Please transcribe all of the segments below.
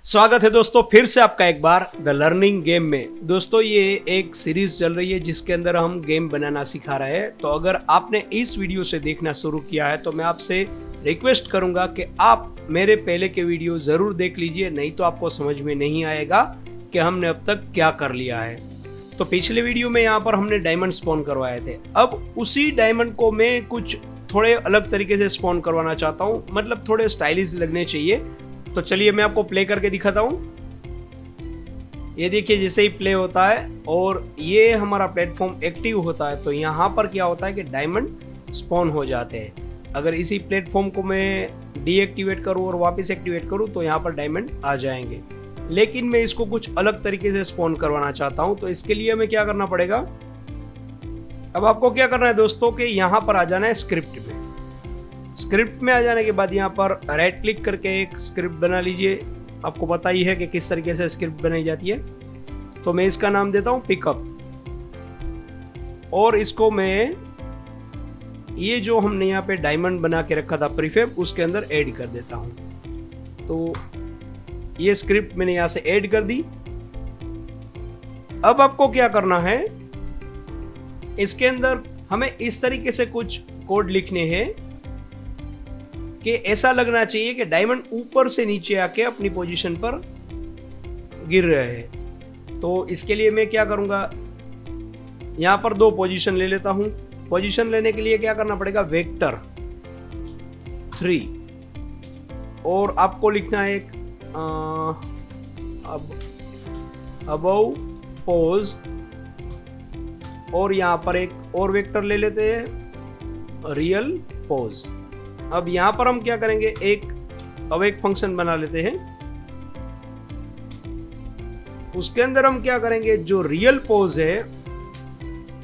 स्वागत है दोस्तों फिर से आपका एक बार द लर्निंग गेम में। दोस्तों ये एक सीरीज चल रही है जिसके अंदर हम गेम बनाना सिखा रहे हैं। तो अगर आपने इस वीडियो से देखना शुरू किया है तो मैं आपसे रिक्वेस्ट करूंगा कि आप मेरे पहले के वीडियो जरूर देख लीजिए, नहीं तो आपको समझ में नहीं आएगा कि हमने अब तक क्या कर लिया है। तो पिछले वीडियो में यहाँ पर हमने डायमंड स्पॉन करवाए थे। अब उसी डायमंड को मैं कुछ थोड़े अलग तरीके से स्पॉन करवाना चाहता हूँ, मतलब थोड़े स्टाइलिश लगने चाहिए। तो चलिए मैं आपको प्ले करके दिखाता हूँ। ये देखिए जैसे ही प्ले होता है और ये हमारा प्लेटफॉर्म एक्टिव होता है तो यहाँ पर क्या होता है कि डायमंड स्पॉन हो जाते हैं। अगर इसी प्लेटफॉर्म को मैं डीएक्टिवेट करूँ और वापस एक्टिवेट करूँ तो यहाँ पर डायमंड आ जाएंगे, लेकिन मैं इसको कुछ अलग तरीके से स्पॉन करवाना चाहता हूँ। तो इसके लिए हमें क्या करना पड़ेगा, अब आपको क्या करना है दोस्तों कि यहाँ पर आ जाना है स्क्रिप्ट में। स्क्रिप्ट में आ जाने के बाद यहाँ पर राइट क्लिक करके एक स्क्रिप्ट बना लीजिए। आपको पता ही है कि किस तरीके से स्क्रिप्ट बनाई जाती है। तो मैं इसका नाम देता हूँ पिकअप, और इसको मैं ये जो हमने यहाँ पे डायमंड बना के रखा था प्रीफेब उसके अंदर ऐड कर देता हूँ। तो ये स्क्रिप्ट मैंने यहाँ से ऐड कर दी। अब आपको क्या करना है, इसके अंदर हमें इस तरीके से कुछ कोड लिखने हैं कि ऐसा लगना चाहिए कि डायमंड ऊपर से नीचे आके अपनी पोजीशन पर गिर रहे हैं। तो इसके लिए मैं क्या करूंगा, यहां पर दो पोजीशन ले लेता हूं। पोजीशन लेने के लिए क्या करना पड़ेगा, वेक्टर 3, और आपको लिखना है एक अबव पोज, और यहां पर एक और वेक्टर ले लेते हैं रियल पोज। अब यहां पर हम क्या करेंगे, अब एक फंक्शन बना लेते हैं। उसके अंदर हम क्या करेंगे, जो रियल पोज है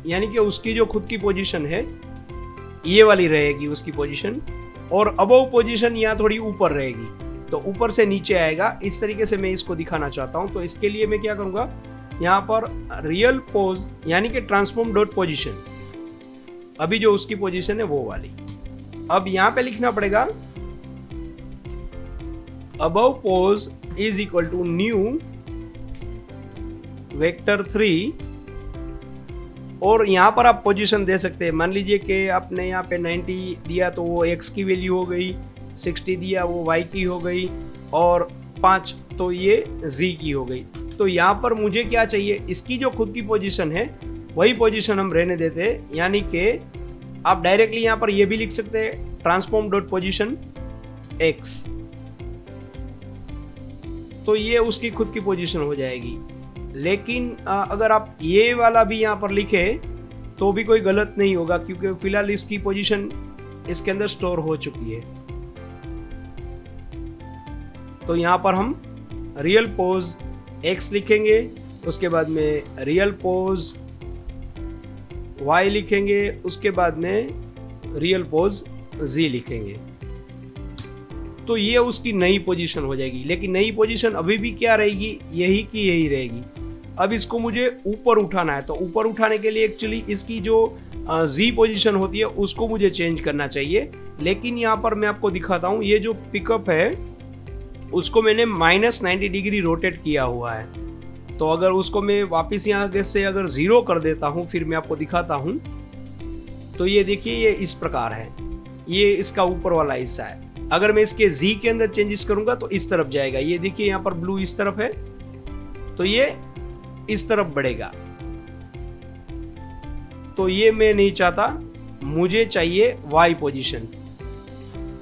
यानी कि उसकी जो खुद की पोजीशन है ये वाली रहेगी उसकी पोजीशन, और अबव पोजीशन यहाँ थोड़ी ऊपर रहेगी, तो ऊपर से नीचे आएगा। इस तरीके से मैं इसको दिखाना चाहता हूं। तो इसके लिए मैं क्या करूंगा, यहाँ पर रियल पोज यानी कि ट्रांसफॉर्म डॉट पोजीशन, अभी जो उसकी पोजीशन है वो वाली। अब यहां पे लिखना पड़ेगा above pose is equal to new vector 3, और यहां पर आप पोजीशन दे सकते हैं। मान लीजिए कि आपने यहाँ पे 90 दिया तो वो x की वैल्यू हो गई, 60 दिया वो y की हो गई, और 5 तो ये z की हो गई। तो यहाँ पर मुझे क्या चाहिए, इसकी जो खुद की पोजीशन है वही पोजीशन हम रहने देते हैं। यानी कि आप डायरेक्टली यहां पर ये भी लिख सकते हैं ट्रांसफॉर्म डॉट पोजीशन x, तो ये उसकी खुद की पोजीशन हो जाएगी। लेकिन अगर आप ये वाला भी यहां पर लिखे तो भी कोई गलत नहीं होगा, क्योंकि फिलहाल इसकी पोजीशन इसके अंदर स्टोर हो चुकी है। तो यहां पर हम रियल पोज x लिखेंगे, उसके बाद में रियल पोज y लिखेंगे, उसके बाद में रियल पोज z लिखेंगे। तो ये उसकी नई पोजीशन हो जाएगी। लेकिन नई पोजीशन अभी भी क्या रहेगी, यही की यही रहेगी। अब इसको मुझे ऊपर उठाना है, तो ऊपर उठाने के लिए एक्चुअली इसकी जो z पोजीशन होती है उसको मुझे चेंज करना चाहिए। लेकिन यहाँ पर मैं आपको दिखाता हूँ, ये जो पिकअप है उसको मैंने -90 डिग्री रोटेट किया हुआ है। तो अगर उसको मैं वापस यहाँ से अगर 0 कर देता हूँ, फिर मैं आपको दिखाता हूँ, तो ये देखिए ये इस प्रकार है, ये इसका ऊपर वाला हिस्सा है। अगर मैं इसके z के अंदर चेंजेस करूंगा तो इस तरफ जाएगा। ये देखिए यहाँ पर ब्लू इस तरफ है तो ये इस तरफ बढ़ेगा। तो ये मैं नहीं चाहता, मुझे चाहिए y पोजीशन।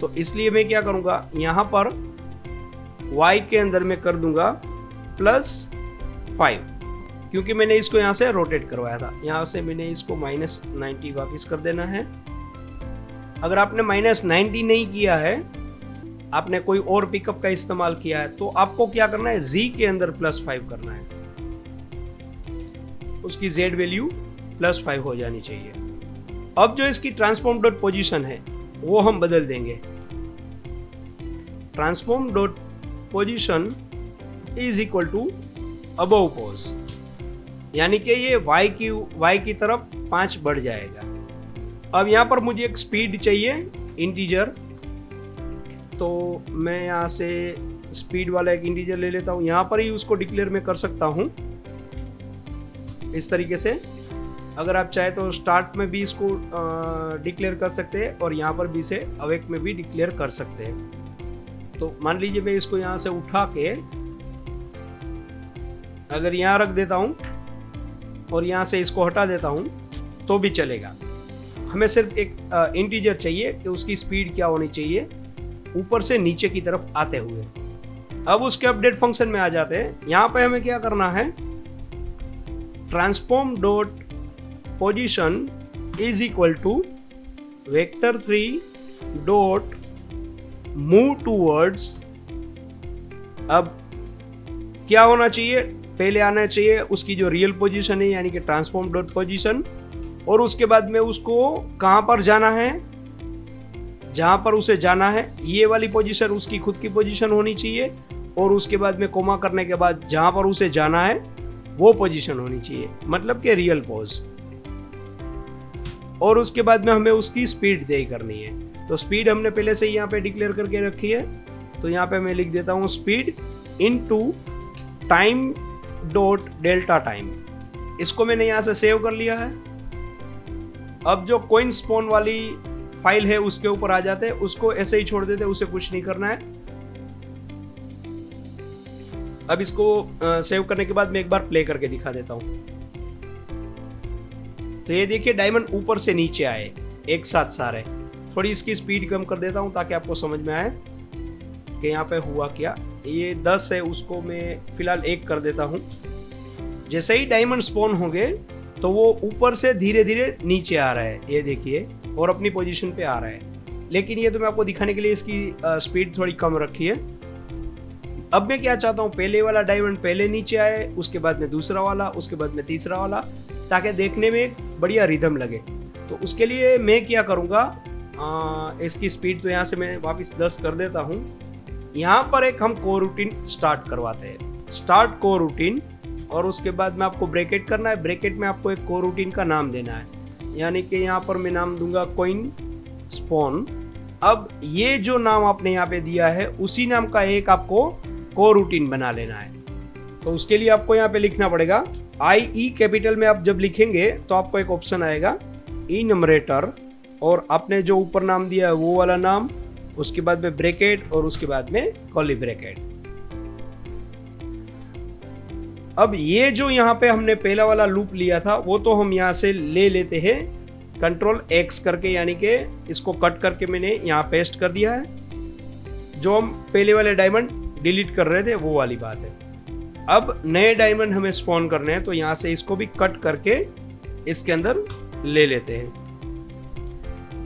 तो इसलिए मैं क्या करूंगा, यहाँ पर y के अंदर मैं कर दूंगा +5, क्योंकि मैंने इसको यहाँ से रोटेट करवाया था। यहाँ से मैंने इसको -90 वापस कर देना है। अगर आपने -90 नहीं किया है, आपने कोई और पिकअप का इस्तेमाल किया है, तो आपको क्या करना है, z के अंदर +5 करना है, उसकी z वैल्यू +5 हो जानी चाहिए। अब जो इसकी ट्रांसफॉर्म डॉट पोजीशन है वो हम बदल देंगे। Transform dot position is equal to above pose, यानी कि ये y की तरफ 5 बढ़ जाएगा। अब यहाँ पर मुझे एक स्पीड चाहिए इंटीजर, तो मैं यहाँ से स्पीड वाला एक इंटीजर ले लेता हूँ, यहाँ पर ही उसको डिक्लेयर मैं कर सकता हूँ इस तरीके से। अगर आप चाहे तो स्टार्ट में भी इसको डिक्लेयर कर सकते हैं और यहाँ पर भी इसे अवेक में भी डिक्लेयर कर सकते हैं। तो मान लीजिए मैं इसको यहाँ से उठा के अगर यहाँ रख देता हूँ और यहाँ से इसको हटा देता हूँ तो भी चलेगा। हमें सिर्फ एक इंटीजर चाहिए कि उसकी स्पीड क्या होनी चाहिए ऊपर से नीचे की तरफ आते हुए। अब उसके अपडेट फंक्शन में आ जाते हैं। यहाँ पे हमें क्या करना है, transform dot position is equal to vector3 dot move towards. अब क्या होना चाहिए, पहले आना चाहिए उसकी जो रियल पोजीशन है यानी कि ट्रांसफॉर्म डॉट पोजीशन, और उसके बाद में उसको कहां पर जाना है, जहां पर उसे जाना है ये वाली पोजीशन उसकी खुद की पोजीशन होनी चाहिए, और उसके बाद में कोमा करने के बाद जहां पर उसे जाना है वो पोजीशन होनी चाहिए, मतलब कि रियल पोज। और उसके बाद में हमें उसकी स्पीड तय करनी है। तो स्पीड हमने पहले से ही यहाँ पे डिक्लेयर करके रखी है, तो यहाँ पे मैं लिख देता हूँ speed into time dot delta time. इसको मैंने यहाँ से सेव कर लिया है। अब जो कोइन स्पॉन वाली फाइल है उसके ऊपर आ जाते हैं, उसको ऐसे ही छोड़ देते हैं, उसे कुछ नहीं करना है। अब इसको सेव करने के बाद मैं एक बार प्ले करके दिखा देता हूं। तो ये देखिए डायमंड ऊपर से नीचे आए एक साथ सारे। थोड़ी इसकी स्पीड कम कर देता हूं ताकि आपको समझ में आए कि यहाँ पे हुआ क्या। ये 10 है, उसको मैं फिलहाल 1 कर देता हूं। जैसे ही डायमंड स्पॉन होंगे तो वो ऊपर से धीरे धीरे नीचे आ रहा है, ये देखिए, और अपनी पोजीशन पे आ रहा है। लेकिन ये तो मैं आपको दिखाने के लिए इसकी स्पीड थोड़ी कम रखी है। अब मैं क्या चाहता हूँ, पहले वाला डायमंड पहले नीचे आए, उसके बाद में दूसरा वाला, उसके बाद में तीसरा वाला, ताकि देखने में एक बढ़िया रिदम लगे। तो उसके लिए मैं क्या करूँगा, इसकी स्पीड तो यहाँ से मैं वापस 10 कर देता हूँ। यहाँ पर एक हम को रूटीन स्टार्ट करवाते हैं, स्टार्ट को रूटीन, और उसके बाद में आपको ब्रैकेट करना है। ब्रैकेट में आपको एक को रूटीन का नाम देना है, यानी कि यहाँ पर मैं नाम दूंगा कोइन स्पॉन। अब ये जो नाम आपने यहाँ पे दिया है उसी नाम का एक आपको को रूटीन बना लेना है। तो उसके लिए आपको यहाँ पे लिखना पड़ेगा IE कैपिटल में। आप जब लिखेंगे तो आपको एक ऑप्शन आएगा इनमरेटर, और आपने जो ऊपर नाम दिया है वो वाला नाम, उसके बाद में ब्रैकेट, और उसके बाद में कर्ली ब्रैकेट। अब ये जो यहाँ पे हमने पहला वाला लूप लिया था वो तो हम यहाँ से ले लेते हैं कंट्रोल X करके, यानी कि इसको कट करके मैंने यहाँ पेस्ट कर दिया है। जो हम पहले वाले डायमंड डिलीट कर रहे थे वो वाली बात है। अब नए डायमंड हमें स्पॉन करने हैं, तो यहाँ से इसको भी कट करके इसके अंदर ले लेते हैं।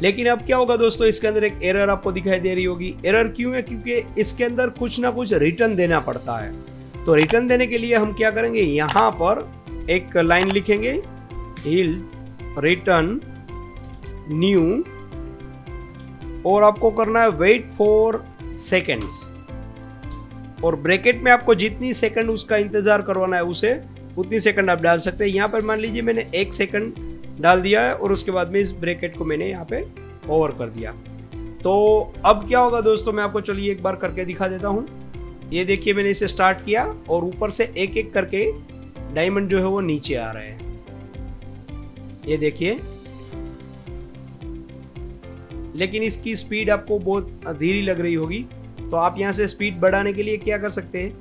लेकिन अब क्या होगा दोस्तों, इसके अंदर एक एरर आपको दिखाई दे रही होगी। एरर क्यों है? क्योंकि इसके अंदर कुछ ना कुछ रिटर्न देना पड़ता है। तो रिटर्न देने के लिए हम क्या करेंगे, यहाँ पर एक लाइन लिखेंगे, yield रिटर्न न्यू, और आपको करना है वेट फॉर सेकेंड्स, और ब्रैकेट में आपको जितनी सेकंड उसका इंतजार करवाना है उसे उतनी सेकंड आप डाल सकते हैं। यहाँ पर मान लीजिए मैंने 1 सेकंड डाल दिया है, और उसके बाद में इस ब्रैकेट को मैंने यहाँ पे ओवर कर दिया। तो अब क्या होगा दोस्तों, मैं आपको चलिए एक बार करके दिखा देता हूँ। ये देखिए मैंने इसे स्टार्ट किया और ऊपर से एक एक करके डायमंड जो है वो नीचे आ रहे हैं, ये देखिए। लेकिन इसकी स्पीड आपको बहुत धीरे लग रही होगी, तो आप यहाँ से स्पीड बढ़ाने के लिए क्या कर सकते हैं,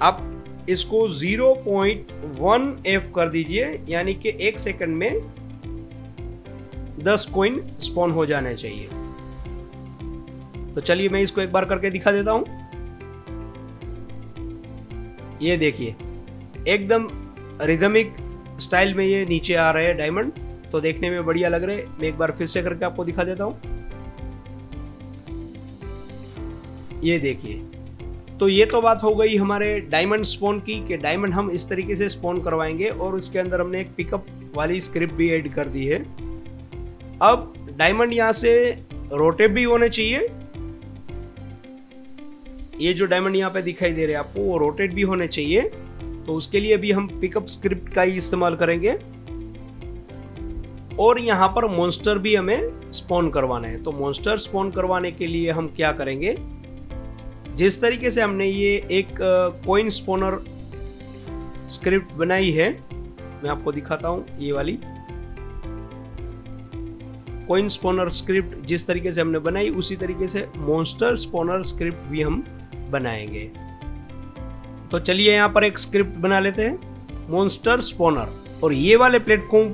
आप इसको 0.1F कर दीजिए, यानी कि 1 सेकंड में 10 कॉइन स्पॉन हो जाने चाहिए। तो चलिए मैं इसको एक बार करके दिखा देता हूं। ये देखिए एकदम रिदमिक स्टाइल में ये नीचे आ रहे हैं डायमंड, तो देखने में बढ़िया लग रहे हैं। मैं एक बार फिर से करके आपको दिखा देता हूं। ये देखिए, तो ये तो बात हो गई हमारे डायमंड स्पॉन की, कि डायमंड हम इस तरीके से स्पॉन करवाएंगे, और उसके अंदर हमने एक पिकअप वाली स्क्रिप्ट भी ऐड कर दी है। अब डायमंड यहाँ से रोटेट भी होने चाहिए। ये जो डायमंड यहाँ पे दिखाई दे रहे हैं आपको, वो रोटेट भी होने चाहिए। तो उसके लिए भी हम पिकअप स्क्रिप्ट का ही इस्तेमाल करेंगे, और यहाँ पर मॉन्स्टर भी हमें स्पॉन करवाना है। तो मॉन्स्टर स्पॉन करवाने के लिए हम क्या करेंगे, जिस तरीके से हमने ये एक कोइन स्पॉनर स्क्रिप्ट बनाई है, मैं आपको दिखाता हूँ। ये वाली कोइन स्पॉनर स्क्रिप्ट जिस तरीके से हमने बनाई, उसी तरीके से मॉन्स्टर स्पॉनर स्क्रिप्ट भी हम बनाएंगे। तो चलिए यहाँ पर एक स्क्रिप्ट बना लेते हैं, मॉन्स्टर स्पॉनर। और ये वाले प्लेटफॉर्म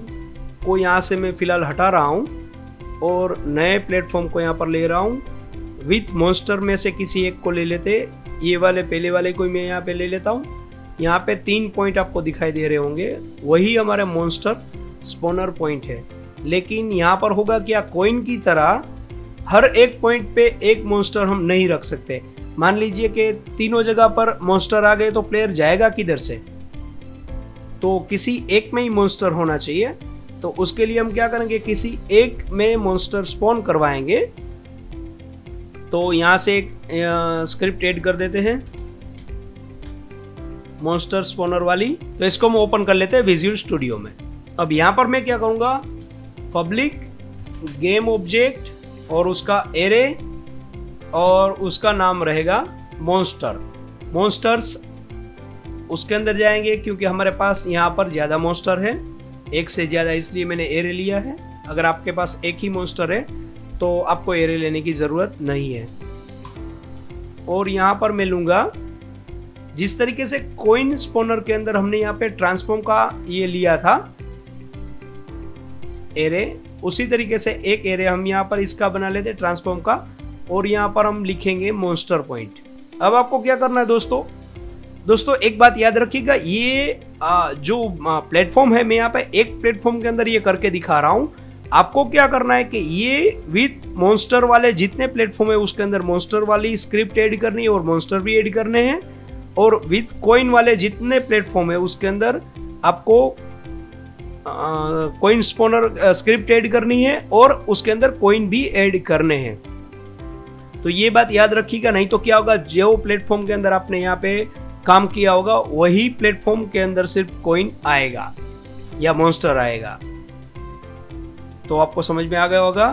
को यहाँ से मैं फिलहाल हटा रहा हूँ और नए प्लेटफॉर्म को यहाँ पर ले रहा हूँ। विथ मॉन्स्टर में से किसी एक को ले लेते, ये वाले पहले वाले को मैं यहाँ पे ले लेता हूँ। यहाँ पे 3 पॉइंट आपको दिखाई दे रहे होंगे, वही हमारे मॉन्स्टर स्पॉनर पॉइंट है। लेकिन यहाँ पर होगा क्या, कोइन की तरह हर एक पॉइंट पे एक मॉन्स्टर हम नहीं रख सकते। मान लीजिए कि तीनों जगह पर मॉन्स्टर आ गए तो प्लेयर जाएगा किधर से, तो किसी एक में ही मॉन्स्टर होना चाहिए। तो उसके लिए हम क्या करेंगे, किसी एक में मॉन्स्टर स्पॉन करवाएंगे। तो यहाँ से एक स्क्रिप्ट ऐड कर देते हैं, मॉन्स्टर स्पॉनर वाली। तो इसको हम ओपन कर लेते हैं विजुअल स्टूडियो में। अब यहाँ पर मैं क्या करूँगा, पब्लिक गेम ऑब्जेक्ट और उसका एरे और उसका नाम रहेगा मॉन्स्टर। मॉन्स्टर्स उसके अंदर जाएंगे क्योंकि हमारे पास यहाँ पर ज़्यादा मॉन्स्टर है, एक से ज़्यादा, इसलिए मैंने एरे लिया है। अगर आपके पास एक ही मॉन्स्टर है तो आपको एरे लेने की ज़रूरत नहीं है। और यहाँ पर मैं लूँगा, जिस तरीके से कोइन स्पॉनर के अंदर हमने यहाँ पे ट्रांसफॉर्म का ये लिया था एरे, उसी तरीके से एक एरे हम यहाँ पर इसका बना लेते ट्रांसफॉर्म का, और यहाँ पर हम लिखेंगे मॉन्स्टर पॉइंट। अब आपको क्या करना है दोस्तों एक बात याद रखिएगा, ये जो प्लेटफॉर्म है, मैं यहाँ पे एक प्लेटफॉर्म के अंदर ये करके दिखा रहा हूँ। आपको क्या करना है कि ये विथ मॉन्स्टर वाले जितने प्लेटफॉर्म है उसके अंदर मॉन्स्टर वाली स्क्रिप्ट ऐड करनी है और मॉन्स्टर भी ऐड करने हैं, और विथ कॉइन वाले जितने प्लेटफॉर्म है उसके अंदर आपको कॉइन स्पॉनर स्क्रिप्ट ऐड करनी है और उसके अंदर कॉइन भी ऐड करने हैं। तो ये बात याद रखिएगा, नहीं तो क्या होगा, जो प्लेटफॉर्म के अंदर आपने यहाँ पे काम किया होगा वही प्लेटफॉर्म के अंदर सिर्फ कॉइन आएगा या मॉन्स्टर आएगा। तो आपको समझ में आ गया होगा।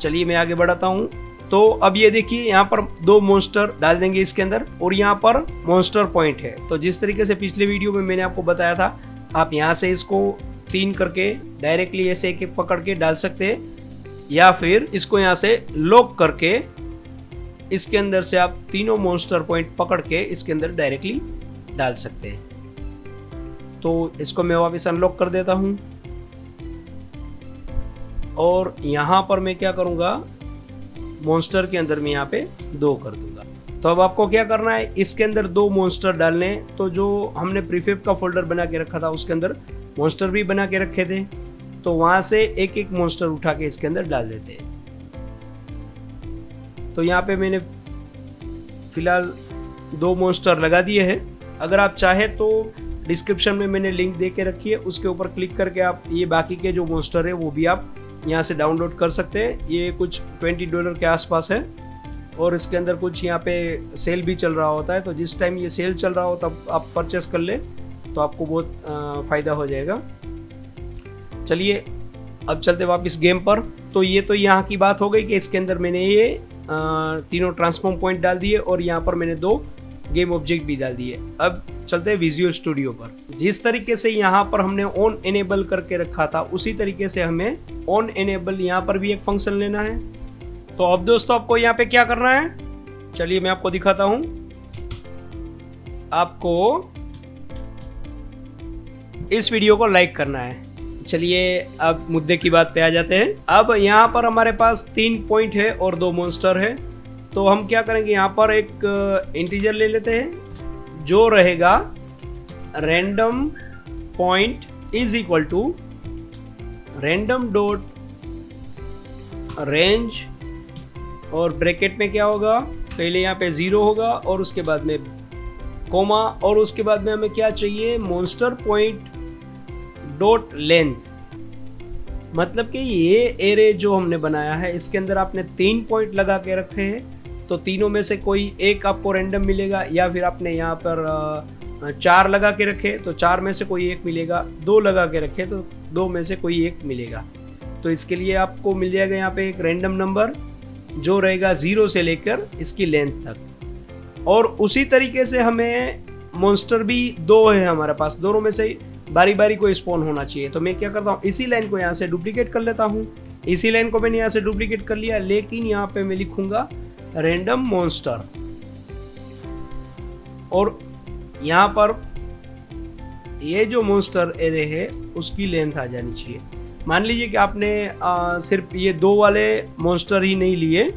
चलिए मैं आगे बढ़ाता हूँ। तो अब ये देखिए, यहाँ पर 2 मॉन्स्टर डाल देंगे इसके अंदर और यहाँ पर मॉन्स्टर पॉइंट है। तो जिस तरीके से पिछले वीडियो में मैंने आपको बताया था, आप यहाँ से इसको 3 करके डायरेक्टली ऐसे एक एक पकड़ के डाल सकते हैं, या फिर इसको यहाँ से लॉक करके इसके अंदर से आप तीनों मॉन्स्टर पॉइंट पकड़ के इसके अंदर डायरेक्टली डाल सकते हैं। तो इसको मैं वापस अनलॉक कर देता हूँ और यहाँ पर मैं क्या करूँगा, मॉन्स्टर के अंदर मैं यहाँ पे 2 कर दूंगा। तो अब आपको क्या करना है, इसके अंदर 2 मॉन्स्टर डालने। तो जो हमने प्रीफेब का फोल्डर बना के रखा था उसके अंदर मॉन्स्टर भी बना के रखे थे, तो वहां से एक एक मॉन्स्टर उठा के इसके अंदर डाल देते हैं। तो यहाँ पे मैंने फिलहाल 2 मॉन्स्टर लगा दिए हैं। अगर आप चाहे तो डिस्क्रिप्शन में मैंने लिंक दे के रखी है, उसके ऊपर क्लिक करके आप ये बाकी के जो मॉन्स्टर है वो भी आप यहाँ से डाउनलोड कर सकते हैं। ये कुछ $20 के आसपास है और इसके अंदर कुछ यहाँ पे सेल भी चल रहा होता है। तो जिस टाइम ये सेल चल रहा हो तब आप परचेस कर ले तो आपको बहुत फ़ायदा हो जाएगा। चलिए अब चलते वापस गेम पर। तो ये तो यहाँ की बात हो गई कि इसके अंदर मैंने ये तीनों ट्रांसफॉर्म पॉइंट डाल दिए और यहाँ पर मैंने 2 गेम ऑब्जेक्ट भी डाल दिए। अब चलते हैं विजुअल स्टूडियो पर। जिस तरीके से यहाँ पर हमने ऑन एनेबल करके रखा था उसी तरीके से हमें ऑन एनेबल यहाँ पर भी एक फंक्शन लेना है। तो अब दोस्तों आपको यहाँ पे क्या करना है, चलिए मैं आपको दिखाता हूँ। आपको इस वीडियो को लाइक करना है। चलिए अब मुद्दे की बात पे आ जाते हैं। अब यहाँ पर हमारे पास 3 पॉइंट है और 2 मॉन्स्टर है। तो हम क्या करेंगे, यहाँ पर एक इंटीजर ले लेते हैं जो रहेगा random point is equal to random dot range, और ब्रैकेट में क्या होगा, पहले यहाँ पे 0 होगा और उसके बाद में कोमा, और उसके बाद में हमें क्या चाहिए, मॉन्स्टर पॉइंट डॉट लेंथ। मतलब कि ये एरे जो हमने बनाया है इसके अंदर आपने 3 पॉइंट लगा के रखे हैं, तो तीनों में से कोई एक आपको रैंडम मिलेगा, या फिर आपने यहाँ पर 4 लगा के रखे तो 4 में से कोई एक मिलेगा, 2 लगा के रखे तो 2 में से कोई एक मिलेगा। तो इसके लिए आपको मिल जाएगा यहाँ पे एक रैंडम नंबर जो रहेगा 0 से लेकर इसकी लेंथ तक। और उसी तरीके से हमें मॉन्स्टर भी 2 है हमारे पास, दोनों में से बारी बारी को स्पॉन होना चाहिए। तो मैं क्या करता हूँ, इसी लाइन को यहाँ से डुप्लीकेट कर लेता हूँ। इसी लाइन को मैंने यहाँ से डुप्लीकेट कर लिया, लेकिन यहाँ पे मैं लिखूंगा रैंडम मॉन्स्टर, और यहाँ पर ये जो मॉन्स्टर एरे है उसकी लेंथ आ जानी चाहिए। मान लीजिए कि आपने सिर्फ ये 2 वाले मॉन्स्टर ही नहीं लिए,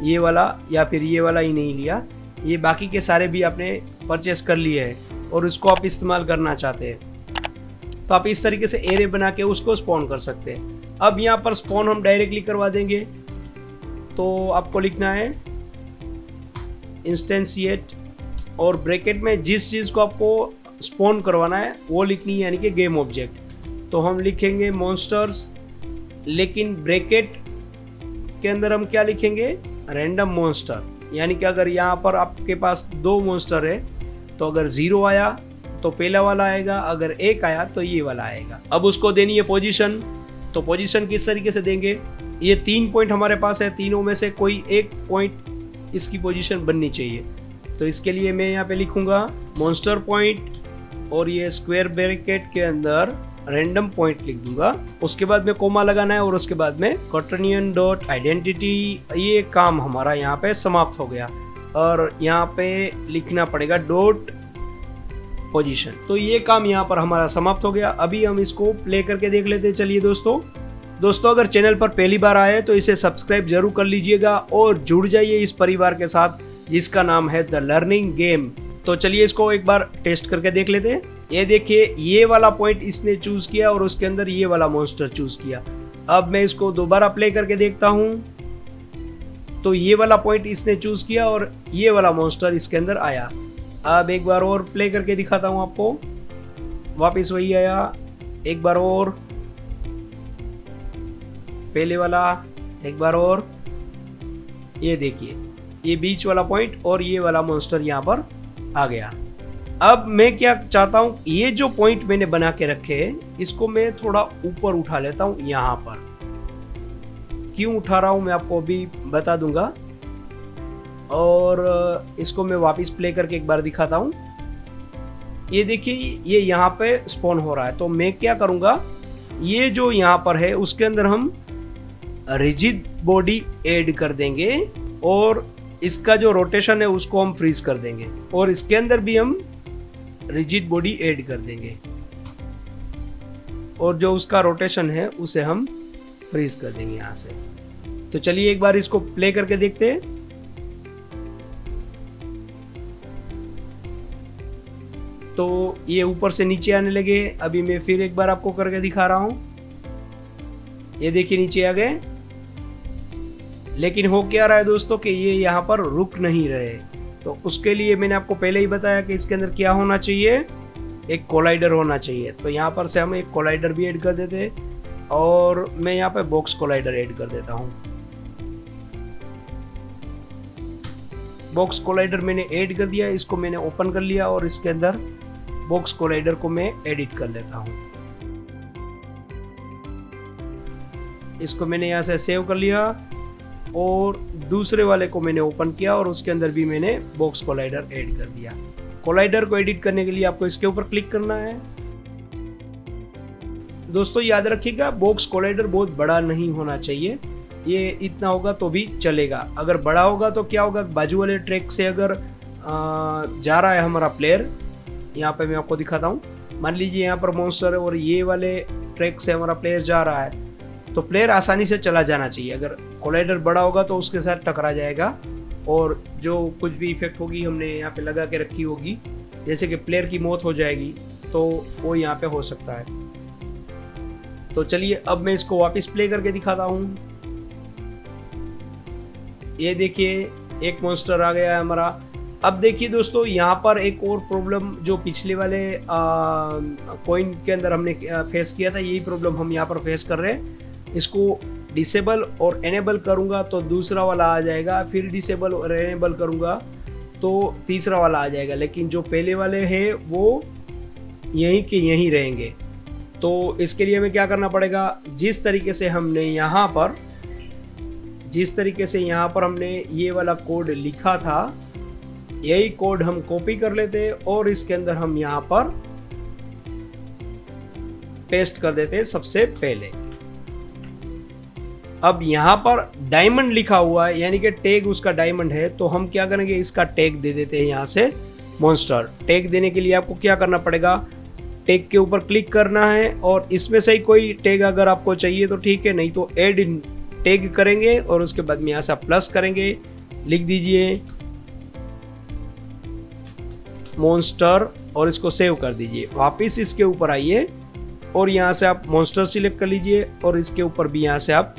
ये वाला या फिर ये वाला ही नहीं लिया, ये बाकी के सारे भी आपने परचेस कर लिए हैं और उसको आप इस्तेमाल करना चाहते हैं, तो आप इस तरीके से एरे बना के उसको स्पॉन कर सकते हैं। अब यहाँ पर स्पॉन हम डायरेक्टली करवा देंगे, तो आपको लिखना है इंस्टेंशिएट और ब्रैकेट में जिस चीज़ को आपको स्पॉन करवाना है वो लिखनी है, यानी कि गेम ऑब्जेक्ट। तो हम लिखेंगे मॉन्स्टर्स, लेकिन ब्रैकेट के अंदर हम क्या लिखेंगे, रैंडम मॉन्स्टर। यानी कि अगर यहाँ पर आपके पास 2 मॉन्स्टर है तो अगर 0 आया तो पहला वाला आएगा, अगर 1 आया तो ये वाला आएगा। अब उसको देनी है पोजीशन, तो पोजीशन किस तरीके से देंगे, ये 3 पॉइंट हमारे पास है, तीनों में से कोई एक पॉइंट इसकी पोजीशन बननी चाहिए। तो इसके लिए मैं यहाँ पे लिखूंगा मॉन्स्टर पॉइंट और ये स्क्वायर ब्रैकेट के अंदर रैंडम पॉइंट लिख दूंगा। उसके बाद में कोमा लगाना है और उसके बाद में quaternion डॉट आइडेंटिटी। ये काम हमारा यहाँ पे समाप्त हो गया और यहाँ पे लिखना पड़ेगा डॉट पोजीशन। तो ये काम यहाँ पर हमारा समाप्त हो गया। अभी हम इसको प्ले करके देख लेते हैं। चलिए दोस्तों अगर चैनल पर पहली बार आए तो इसे सब्सक्राइब जरूर कर लीजिएगा और जुड़ जाइए इस परिवार के साथ जिसका नाम है द लर्निंग गेम। तो चलिए इसको एक बार टेस्ट करके देख लेते हैं। ये देखिए, ये वाला पॉइंट इसने चूज किया और उसके अंदर ये वाला मॉन्स्टर चूज किया। अब मैं इसको दोबारा प्ले करके देखता हूं, तो ये वाला पॉइंट इसने चूज किया और ये वाला मॉन्स्टर इसके अंदर आया। अब एक बार और प्ले करके दिखाता हूं आपको, वापिस वही आया। एक बार और, पहले वाला, एक बार और, ये देखिए ये बीच वाला पॉइंट और ये वाला मॉन्स्टर यहाँ पर आ गया। अब मैं क्या चाहता हूं, ये जो पॉइंट मैंने बना के रखे हैं इसको मैं थोड़ा ऊपर उठा लेता हूं। यहां पर क्यों उठा रहा हूं मैं आपको अभी बता दूंगा, और इसको मैं वापस प्ले करके एक बार दिखाता हूं। ये देखिए ये यहां पे स्पॉन हो रहा है। तो मैं क्या करूंगा, ये जो यहां पर है उसके अंदर हम रिजिड बॉडी ऐड कर देंगे और इसका जो रोटेशन है उसको हम फ्रीज कर देंगे और इसके अंदर भी हम रिजिड बॉडी ऐड कर देंगे और जो उसका रोटेशन है उसे हम फ्रीज कर देंगे यहां से। तो चलिए एक बार इसको प्ले करके देखते हैं। तो ये ऊपर से नीचे आने लगे। अभी मैं फिर एक बार आपको करके दिखा रहा हूं। ये देखिए नीचे आ गए, लेकिन हो क्या रहा है दोस्तों कि ये यहाँ पर रुक नहीं रहे। तो उसके लिए मैंने आपको पहले ही बताया कि इसके अंदर क्या होना चाहिए, एक कोलाइडर होना चाहिए। तो यहाँ पर से हम एक कोलाइडर भी ऐड कर देते और मैं यहाँ पे बॉक्स कोलाइडर ऐड कर देता हूँ। बॉक्स कोलाइडर मैंने ऐड कर दिया, इसको मैंने ओपन कर लिया और इसके अंदर बॉक्स कोलाइडर को मैं एडिट कर लेता हूँ। इसको मैंने यहाँ से सेव कर लिया और दूसरे वाले को मैंने ओपन किया और उसके अंदर भी मैंने बॉक्स कोलाइडर ऐड कर दिया। कोलाइडर को एडिट करने के लिए आपको इसके ऊपर क्लिक करना है। दोस्तों याद रखिएगा, बॉक्स कोलाइडर बहुत बड़ा नहीं होना चाहिए, ये इतना होगा तो भी चलेगा। अगर बड़ा होगा तो क्या होगा, बाजू वाले ट्रैक से अगर जा रहा है हमारा प्लेयर, यहाँ पे मैं आपको दिखाता हूँ। मान लीजिए यहाँ पर मॉन्स्टर है और ये वाले ट्रैक से हमारा प्लेयर जा रहा है, तो प्लेयर आसानी से चला जाना चाहिए। अगर कोलाइडर बड़ा होगा तो उसके साथ टकरा जाएगा और जो कुछ भी इफेक्ट होगी हमने यहाँ पे लगा के रखी होगी, जैसे कि प्लेयर की मौत हो जाएगी, तो वो यहाँ पे हो सकता है। तो चलिए अब मैं इसको वापस प्ले करके दिखाता हूँ। ये देखिए एक मॉन्स्टर आ गया है हमारा। अब देखिए दोस्तों, यहाँ पर एक और प्रॉब्लम जो पिछले वाले कॉइन के अंदर हमने फेस किया था, यही प्रॉब्लम हम यहाँ पर फेस कर रहे हैं। इसको डिसेबल और एनेबल करूँगा तो दूसरा वाला आ जाएगा, फिर डिसेबल और एनेबल करूँगा तो तीसरा वाला आ जाएगा, लेकिन जो पहले वाले हैं वो यहीं के यहीं रहेंगे। तो इसके लिए हमें क्या करना पड़ेगा, जिस तरीके से हमने यहाँ पर हमने ये वाला कोड लिखा था, यही कोड हम कॉपी कर लेते हैं और इसके अंदर हम यहाँ पर पेस्ट कर देते हैं सबसे पहले। अब यहाँ पर डायमंड लिखा हुआ है, यानी कि टैग उसका डायमंड है, तो हम क्या करेंगे, इसका टैग दे देते हैं यहाँ से मॉन्स्टर। टैग देने के लिए आपको क्या करना पड़ेगा, टैग के ऊपर क्लिक करना है और इसमें से ही कोई टैग अगर आपको चाहिए तो ठीक है, नहीं तो ऐड टैग करेंगे और उसके बाद में यहाँ से प्लस करेंगे, लिख दीजिए मॉन्स्टर और इसको सेव कर दीजिए। वापिस इसके ऊपर आइए और यहाँ से आप मॉन्स्टर सिलेक्ट कर लीजिए और इसके ऊपर भी यहाँ से आप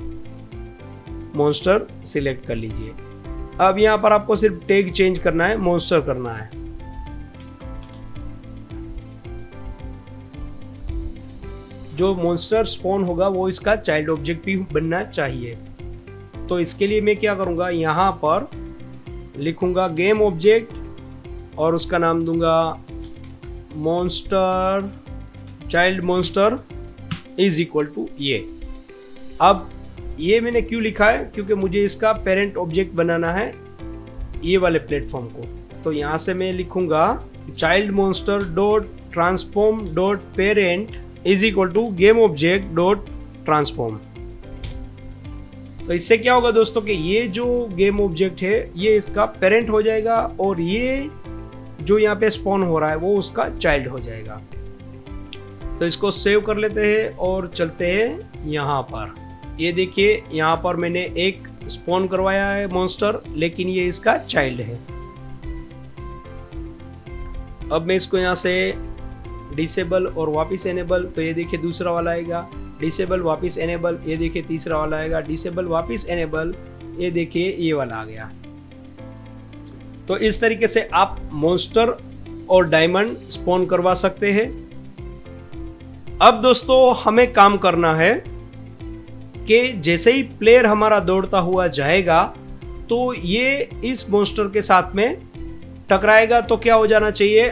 मॉन्स्टर सिलेक्ट कर लीजिए। अब यहाँ पर आपको सिर्फ टैग चेंज करना है, मॉन्स्टर करना है। जो मॉन्स्टर स्पॉन होगा वो इसका चाइल्ड ऑब्जेक्ट भी बनना चाहिए। तो इसके लिए मैं क्या करूँगा, यहाँ पर लिखूंगा गेम ऑब्जेक्ट और उसका नाम दूंगा monster, child monster is equal to ये। अब ये मैंने क्यों लिखा है, क्योंकि मुझे इसका पेरेंट ऑब्जेक्ट बनाना है ये वाले प्लेटफॉर्म को। तो यहाँ से मैं लिखूंगा child monster dot transform dot parent is equal to game object dot transform. तो इससे क्या होगा दोस्तों कि ये जो गेम ऑब्जेक्ट है ये इसका पेरेंट हो जाएगा और ये जो यहाँ पे स्पॉन हो रहा है वो उसका चाइल्ड हो जाएगा। तो इसको सेव कर लेते हैं और चलते हैं यहाँ पर। ये देखिए यहाँ पर मैंने एक स्पॉन करवाया है मॉन्स्टर, लेकिन ये इसका चाइल्ड है। अब मैं इसको यहाँ से डिसेबल और वापस एनेबल, तो ये देखिए दूसरा वाला आएगा, डिसेबल वापस एनेबल, ये देखिए तीसरा वाला आएगा, डिसेबल वापस एनेबल, ये देखिए ये वाला आ गया। तो इस तरीके से आप मॉन्स्टर और डायमंड स्पॉन करवा सकते हैं। अब दोस्तों हमें काम करना है कि जैसे ही प्लेयर हमारा दौड़ता हुआ जाएगा तो ये इस मॉन्स्टर के साथ में टकराएगा, तो क्या हो जाना चाहिए,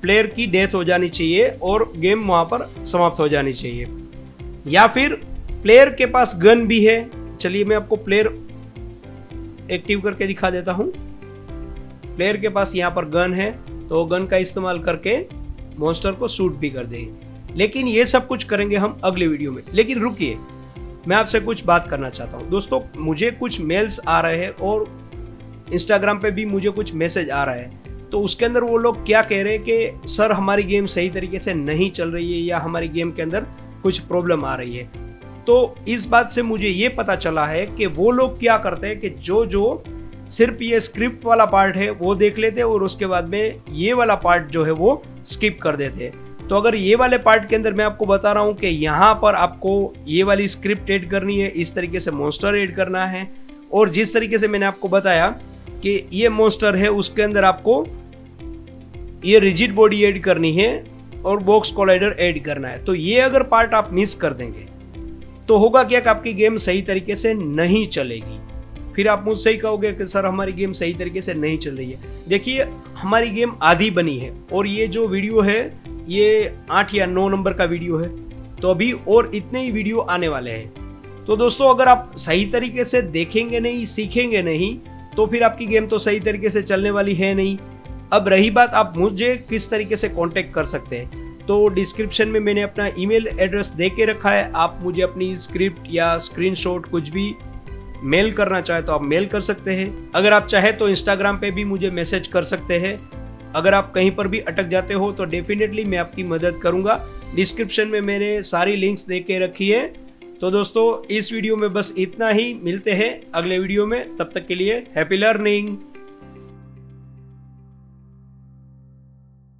प्लेयर की डेथ हो जानी चाहिए और गेम वहां पर समाप्त हो जानी चाहिए। या फिर प्लेयर के पास गन भी है, चलिए मैं आपको प्लेयर एक्टिव करके दिखा देता हूं। प्लेयर के पास यहाँ पर गन है तो गन का इस्तेमाल करके मॉन्स्टर को शूट भी कर देंगे। लेकिन ये सब कुछ करेंगे हम अगले वीडियो में। लेकिन रुकिए, मैं आपसे कुछ बात करना चाहता हूँ दोस्तों। मुझे कुछ मेल्स आ रहे हैं और इंस्टाग्राम पे भी मुझे कुछ मैसेज आ रहा है, तो उसके अंदर वो लोग क्या कह रहे हैं कि सर हमारी गेम सही तरीके से नहीं चल रही है या हमारी गेम के अंदर कुछ प्रॉब्लम आ रही है। तो इस बात से मुझे ये पता चला है कि वो लोग क्या करते हैं कि जो सिर्फ ये स्क्रिप्ट वाला पार्ट है वो देख लेते हैं और उसके बाद में ये वाला पार्ट जो है वो स्किप कर देते हैं। तो अगर ये वाले पार्ट के अंदर मैं आपको बता रहा हूँ कि यहाँ पर आपको ये वाली स्क्रिप्ट ऐड करनी है, इस तरीके से मॉन्स्टर ऐड करना है, और जिस तरीके से मैंने आपको बताया कि ये मॉन्स्टर है उसके अंदर आपको ये रिजिड बॉडी ऐड करनी है और बॉक्स कोलाइडर ऐड करना है। तो ये अगर पार्ट आप मिस कर देंगे तो होगा क्या कि आपकी गेम सही तरीके से नहीं चलेगी। फिर आप मुझसे ही कहोगे कि सर हमारी गेम सही तरीके से नहीं चल रही है। देखिए हमारी गेम आधी बनी है और ये जो वीडियो है ये 8 या 9 नंबर का वीडियो है, तो अभी और इतने ही वीडियो आने वाले हैं। तो दोस्तों अगर आप सही तरीके से देखेंगे नहीं, सीखेंगे नहीं, तो फिर आपकी गेम तो सही तरीके से चलने वाली है नहीं। अब रही बात आप मुझे किस तरीके से कांटेक्ट कर सकते हैं, तो डिस्क्रिप्शन में मैंने अपना ईमेल एड्रेस दे के रखा है। आप मुझे अपनी स्क्रिप्ट या स्क्रीनशॉट कुछ भी मेल करना चाहे तो आप मेल कर सकते हैं। अगर आप चाहे तो इंस्टाग्राम पे भी मुझे मैसेज कर सकते हैं। अगर आप कहीं पर भी अटक जाते हो तो डेफिनेटली मैं आपकी मदद करूंगा। डिस्क्रिप्शन में मैंने सारी लिंक्स दे के रखी है। तो दोस्तों इस वीडियो में बस इतना ही, मिलते हैं अगले वीडियो में, तब तक के लिए हैप्पी लर्निंग।